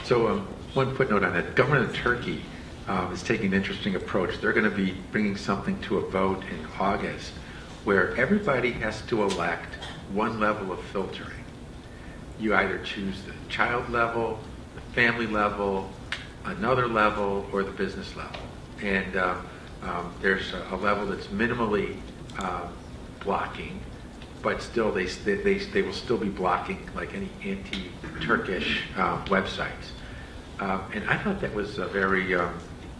So one footnote on that. Government of Turkey is taking an interesting approach. They're going to be bringing something to a vote in August where everybody has to elect one level of filtering. You either choose the child level, the family level, another level, or the business level. And there's a level that's minimally blocking, but still they will still be blocking like any anti-Turkish websites. And I thought that was a very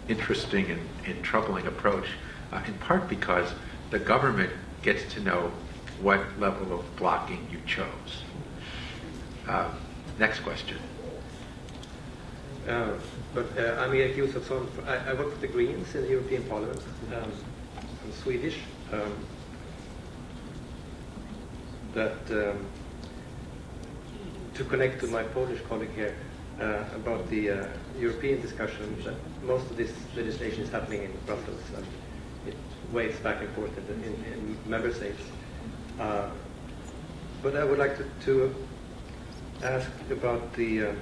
interesting and troubling approach, in part because the government gets to know what level of blocking you chose. Next question. I'm Erik Josefsson. I work for the Greens in the European Parliament. I'm Swedish. To connect to my Polish colleague here about the European discussion, that most of this legislation is happening in Brussels and it waves back and forth in member states. But I would like to ask about the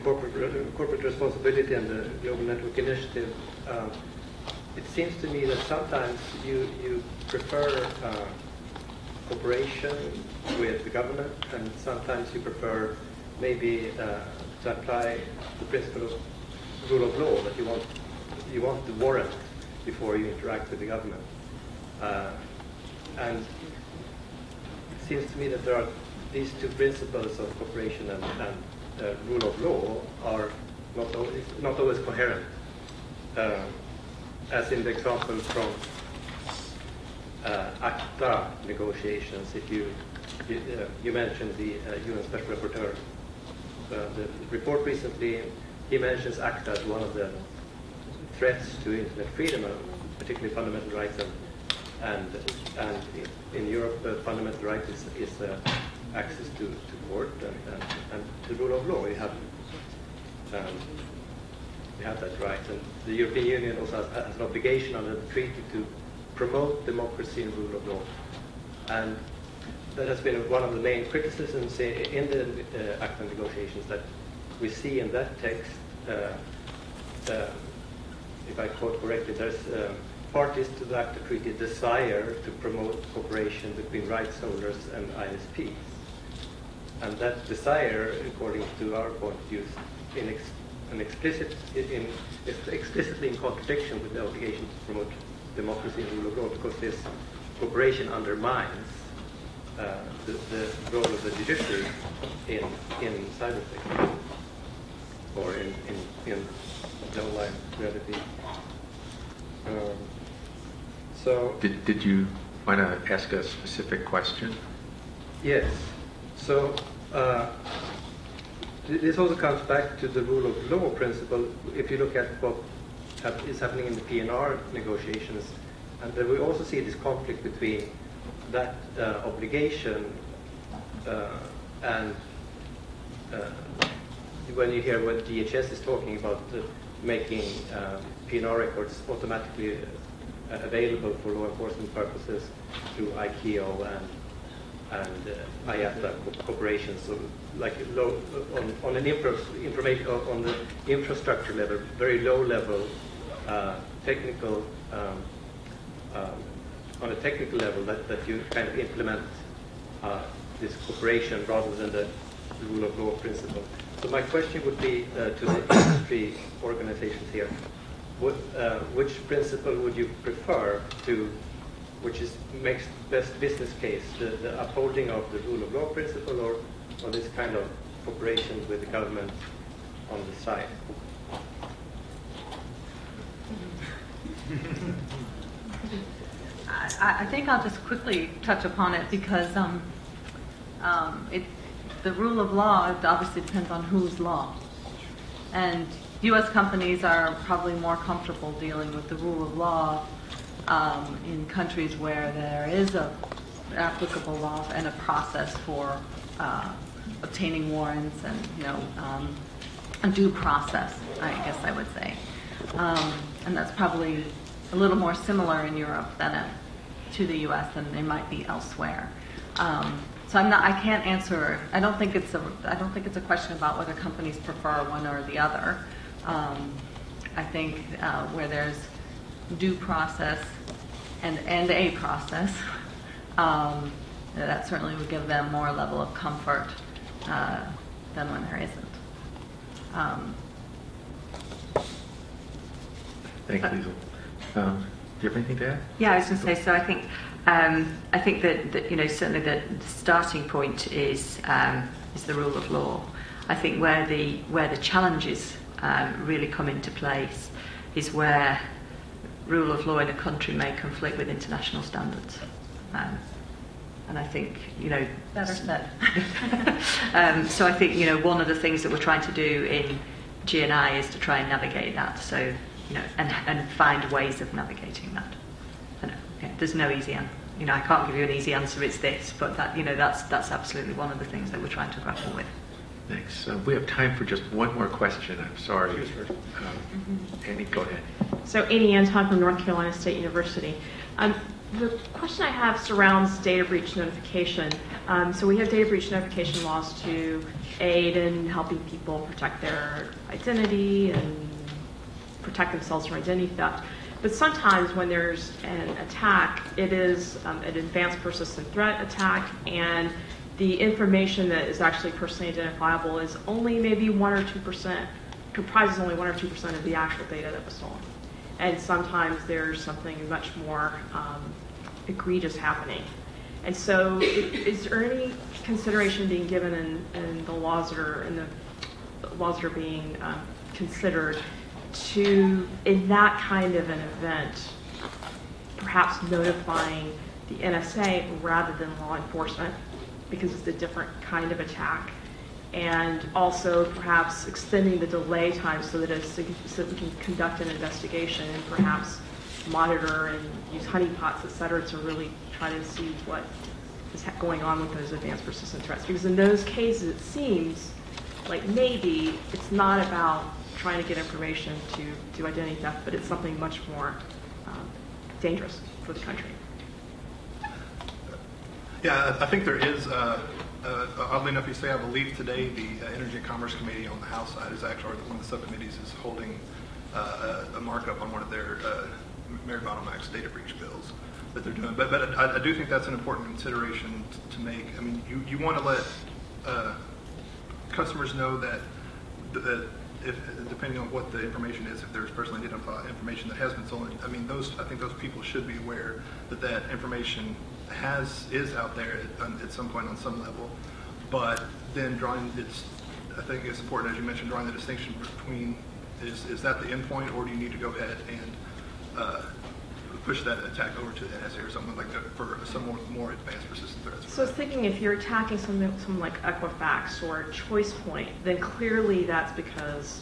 corporate responsibility and the Global Network Initiative. It seems to me that sometimes you prefer cooperation with the government, and sometimes you prefer maybe to apply the principle of rule of law, that you want the warrant before you interact with the government. And it seems to me that there are these two principles of cooperation and rule of law are not always coherent. As in the example from ACTA negotiations, if you mentioned the UN Special Rapporteur, the report recently, he mentions ACTA as one of the threats to internet freedom, particularly fundamental rights, and in Europe, fundamental right is access to court and the rule of law. You have that right, and the European Union also has an obligation under the treaty to promote democracy and rule of law, and that has been one of the main criticisms in the ACTA negotiations, that we see in that text, if I quote correctly, there's parties to the ACTA treaty desire to promote cooperation between rights holders and ISPs. And that desire, according to our point of view, is explicitly in contradiction with the obligation to promote democracy and rule of law, because this cooperation undermines the role of the judiciary in cybersecurity or in the online reality. So, did you want to ask a specific question? Yes. So this also comes back to the rule of law principle. If you look at what is happening in the PNR negotiations, and then we also see this conflict between that obligation and when you hear what DHS is talking about making PNR records automatically available for law enforcement purposes through ICAO and IATA corporations, so like low on an information on the infrastructure level, very low level technical on a technical level that you kind of implement this cooperation rather than the rule of law principle. So my question would be to the industry organizations here: which principle would you prefer to? Which makes best business case, the upholding of the rule of law principle, or this kind of cooperation with the government on the side? I think I'll just quickly touch upon it, because the rule of law, it obviously depends on whose law. And U.S. companies are probably more comfortable dealing with the rule of law in countries where there is an applicable law and a process for obtaining warrants and, a due process, I guess I would say. And that's probably a little more similar in Europe to the U.S. than they might be elsewhere. So I can't answer. I don't think it's a question about whether companies prefer one or the other. I think where there's due process and a process, that certainly would give them more level of comfort than when there isn't. Thank you, Liesyl. Do you have anything to add? Yeah, I was going to say. So I think that certainly the starting point is the rule of law. I think where the challenges really come into place is where rule of law in a country may conflict with international standards. And I think, Better said. So I think, one of the things that we're trying to do in G&I is to try and navigate that. So, and find ways of navigating that. And, there's no easy answer. I can't give you an easy answer. It's this, but that's absolutely one of the things that we're trying to grapple with. Thanks. We have time for just one more question. I'm sorry. Annie, go ahead. So Annie Anton from North Carolina State University. The question I have surrounds data breach notification. So we have data breach notification laws to aid in helping people protect their identity and protect themselves from identity theft. But sometimes when there's an attack, it is an advanced persistent threat attack, and the information that is actually personally identifiable is only maybe 1 or 2%, comprises only 1 or 2% of the actual data that was stolen. And sometimes there's something much more egregious happening. And so is there any consideration being given in the laws that are being considered to, in that kind of an event, perhaps notifying the NSA rather than law enforcement, because it's a different kind of attack, and also perhaps extending the delay time so that we can conduct an investigation and perhaps monitor and use honeypots, et cetera, to really try to see what is going on with those advanced persistent threats. Because in those cases, it seems like maybe it's not about trying to get information to do identity theft, but it's something much more dangerous for the country. Yeah, I think there is, oddly enough, you say, I believe today the Energy and Commerce Committee on the House side is actually, or one of the subcommittees is holding a markup on one of their Mary Bottom-Ax data breach bills that they're doing. But I do think that's an important consideration to make. I mean, you want to let customers know that if, depending on what the information is, if there's personally identified information that has been stolen, I mean, I think those people should be aware that information is out there at some point on some level. But then I think it's important, as you mentioned, drawing the distinction between is that the endpoint, or do you need to go ahead and push that attack over to the NSA or something like that for some more advanced persistent threats? So I was thinking, if you're attacking something like Equifax or ChoicePoint, then clearly that's because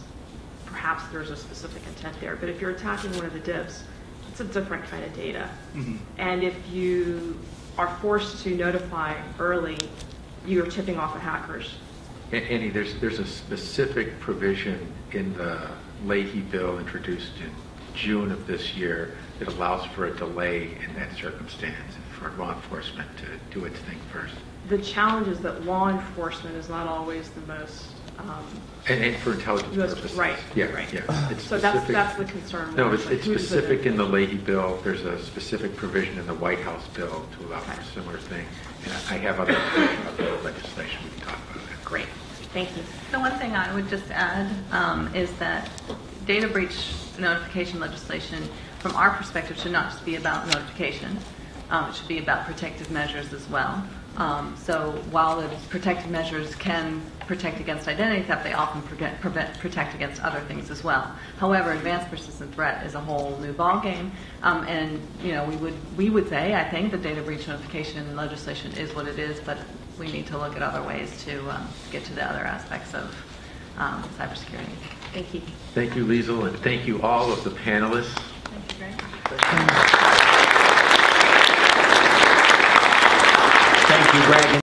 perhaps there's a specific intent there. But if you're attacking one of the DIBs, it's a different kind of data. Mm-hmm. And if you are forced to notify early, you're tipping off the hackers. Annie, there's a specific provision in the Leahy bill introduced in June of this year that allows for a delay in that circumstance for law enforcement to do its thing first. The challenge is that law enforcement is not always the most... and for intelligence purposes. Right. Yeah, right. Yeah. It's so specific, that's the concern. No, it's specific in the Leahy bill. There's a specific provision in the White House bill to allow for a similar thing. And I have other legislation we can talk about. Great. Thank you. The one thing I would just add is that data breach notification legislation, from our perspective, should not just be about notification. It should be about protective measures as well. So while the protective measures can protect against identity theft, they often protect against other things as well. However, advanced persistent threat is a whole new ballgame, and we would say, I think, that data breach notification legislation is what it is, but we need to look at other ways to get to the other aspects of cybersecurity. Thank you. Thank you, Liesyl, and thank you all of the panelists. Thank you, Greg. Thank you, Greg.